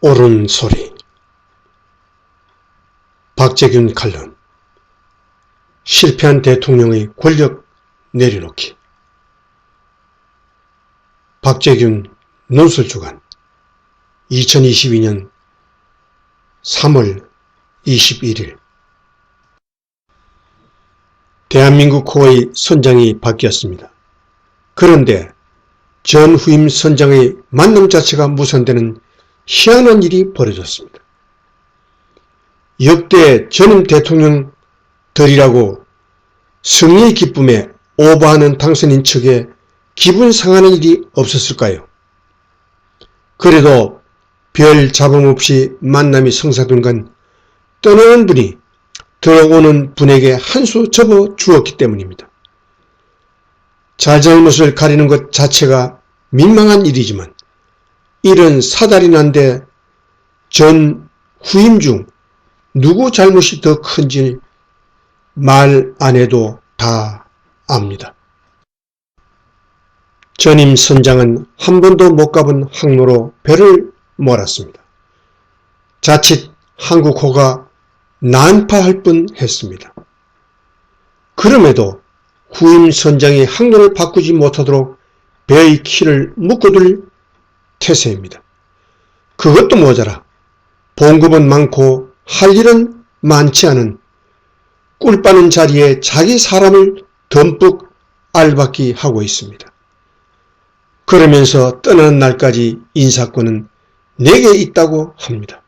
옳은 소리. 박재균 칼럼. 실패한 대통령의 권력 내려놓기. 박재균 논술주간 2022년 3월 21일. 대한민국 코어의 선장이 바뀌었습니다. 그런데 전 후임 선장의 만남 자체가 무산되는 희한한 일이 벌어졌습니다. 역대 전임 대통령들이라고 승리의 기쁨에 오버하는 당선인 측에 기분 상하는 일이 없었을까요? 그래도 별 잡음 없이 만남이 성사된 떠나는 분이 들어오는 분에게 한 수 접어 주었기 때문입니다. 잘잘못을 가리는 것 자체가 민망한 일이지만 이런 사달이 난데 전 후임 중 누구 잘못이 더 큰지 말 안 해도 다 압니다. 전임 선장은 한 번도 못 가본 항로로 배를 몰았습니다. 자칫 한국호가 난파할 뻔했습니다. 그럼에도 후임 선장이 항로를 바꾸지 못하도록 배의 키를 묶어둘 태세입니다. 그것도 모자라 봉급은 많고 할 일은 많지 않은 꿀 빠는 자리에 자기 사람을 듬뿍 알박기 하고 있습니다. 그러면서 떠나는 날까지 인사권은 내게 있다고 합니다.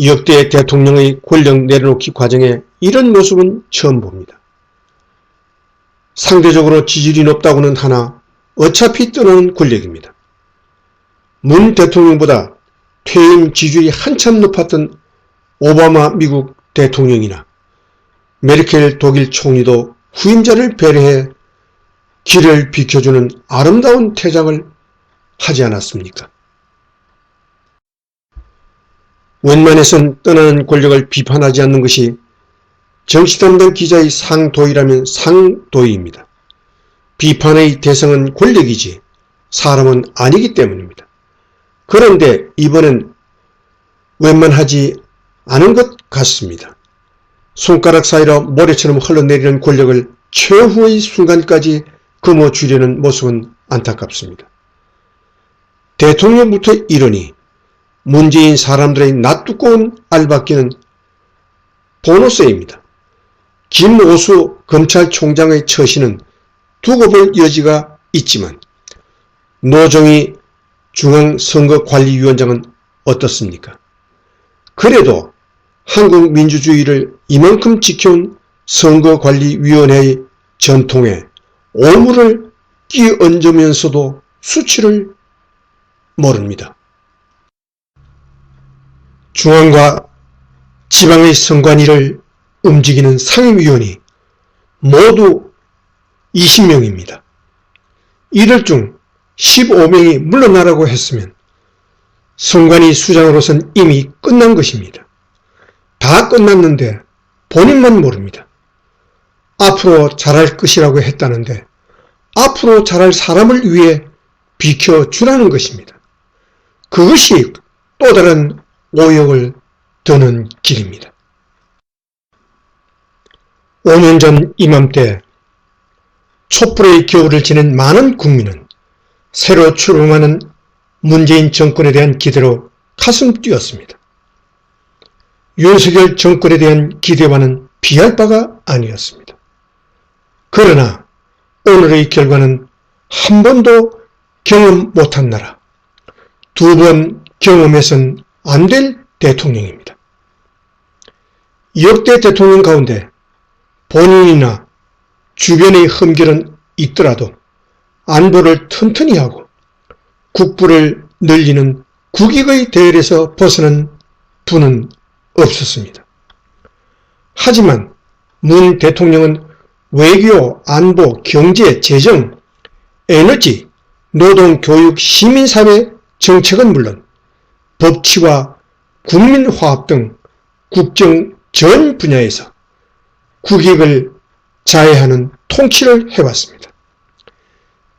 역대 대통령의 권력 내려놓기 과정에 이런 모습은 처음 봅니다. 상대적으로 지지율이 높다고는 하나 어차피 떠나는 권력입니다. 문 대통령보다 퇴임 지지율이 한참 높았던 오바마 미국 대통령이나 메르켈 독일 총리도 후임자를 배려해 길을 비켜주는 아름다운 퇴장을 하지 않았습니까? 웬만해선 떠나는 권력을 비판하지 않는 것이 정치담당 기자의 상도이라면 상도이입니다. 비판의 대상은 권력이지 사람은 아니기 때문입니다. 그런데 이번엔 웬만하지 않은 것 같습니다. 손가락 사이로 모래처럼 흘러내리는 권력을 최후의 순간까지 금어주려는 모습은 안타깝습니다. 대통령부터 이러니 문재인 사람들의 낯두꺼운 알박기는 보너스입니다. 김오수 검찰총장의 처신은 두고 볼 여지가 있지만 노정희 중앙선거관리위원장은 어떻습니까? 그래도 한국 민주주의를 이만큼 지켜온 선거관리위원회의 전통에 오물을 끼얹으면서도 수치를 모릅니다. 중앙과 지방의 선관위를 움직이는 상임위원이 모두 20명입니다. 이들 중 15명이 물러나라고 했으면 선관위 수장으로선 이미 끝난 것입니다. 다 끝났는데 본인만 모릅니다. 앞으로 잘할 것이라고 했다는데 앞으로 잘할 사람을 위해 비켜주라는 것입니다. 그것이 또 다른 오역을 드는 길입니다. 5년 전 이맘때 촛불의 겨울을 지낸 많은 국민은 새로 출범하는 문재인 정권에 대한 기대로 가슴 뛰었습니다. 윤석열 정권에 대한 기대와는 비할 바가 아니었습니다. 그러나 오늘의 결과는 한 번도 경험 못한 나라, 두 번 경험해선 안 될 대통령입니다. 역대 대통령 가운데 본인이나 주변의 흠결은 있더라도 안보를 튼튼히 하고 국부를 늘리는 국익의 대열에서 벗어난 분은 없었습니다. 하지만 문 대통령은 외교, 안보, 경제, 재정, 에너지, 노동, 교육, 시민사회 정책은 물론 법치와 국민화합 등 국정 전 분야에서 국익을 자해하는 통치를 해왔습니다.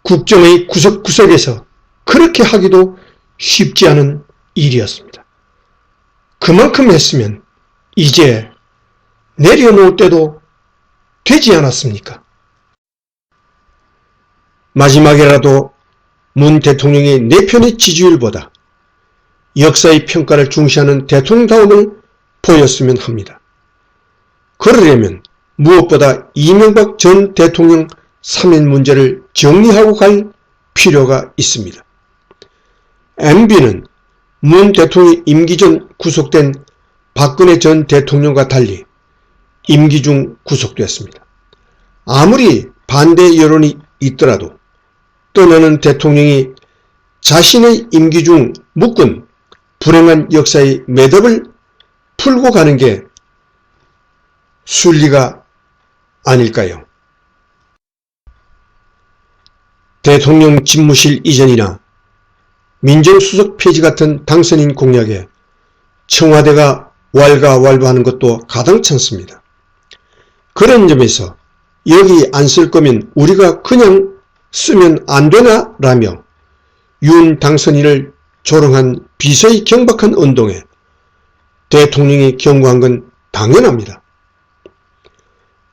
국정의 구석구석에서 그렇게 하기도 쉽지 않은 일이었습니다. 그만큼 했으면 이제 내려놓을 때도 되지 않았습니까? 마지막에라도 문 대통령의 내 편의 지지율보다 역사의 평가를 중시하는 대통령다움을 보였으면 합니다. 그러려면 무엇보다 이명박 전 대통령 사면 문제를 정리하고 갈 필요가 있습니다. MB는 문 대통령 임기 전 구속된 박근혜 전 대통령과 달리 임기 중 구속되었습니다. 아무리 반대 여론이 있더라도 떠나는 대통령이 자신의 임기 중 묶은 불행한 역사의 매듭을 풀고 가는 게 순리가 아닐까요? 대통령 집무실 이전이나 민정수석 폐지 같은 당선인 공약에 청와대가 왈가왈부하는 것도 가당찮습니다. 그런 점에서 여기 안 쓸 거면 우리가 그냥 쓰면 안 되나? 라며 윤 당선인을 조롱한 비서의 경박한 운동에 대통령이 경고한 건 당연합니다.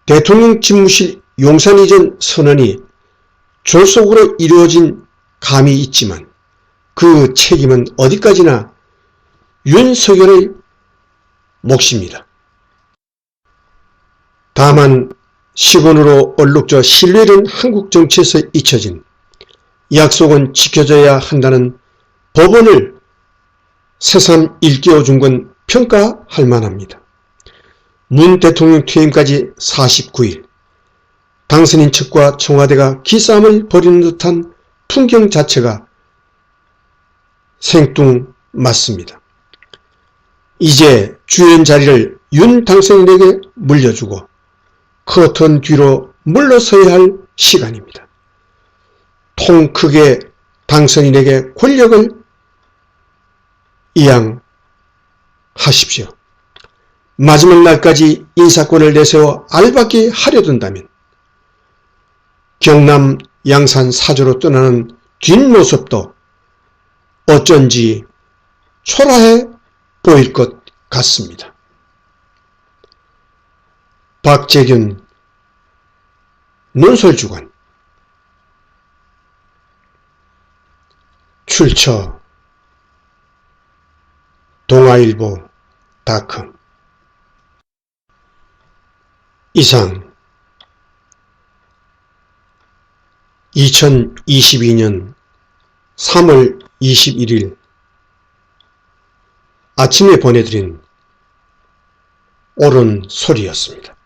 대통령 집무실 용산 이전 선언이 졸속으로 이루어진 감이 있지만 그 책임은 어디까지나 윤석열의 몫입니다. 다만 시건으로 얼룩져 신뢰를 한국 정치에서 잊혀진 약속은 지켜져야 한다는 법원을 새삼 일깨워준 건 평가할 만합니다. 문 대통령 퇴임까지 49일, 당선인 측과 청와대가 기싸움을 벌이는 듯한 풍경 자체가 생뚱맞습니다. 이제 주연 자리를 윤 당선인에게 물려주고 커튼 뒤로 물러서야 할 시간입니다. 통 크게 당선인에게 권력을 이양하십시오. 마지막 날까지 인사권을 내세워 알박기 하려든다면 경남 양산 사저로 떠나는 뒷모습도 어쩐지 초라해 보일 것 같습니다. 박재균 논설주간 출처 동아일보.com 이상 2022년 3월 21일 아침에 보내드린 옳은 소리였습니다.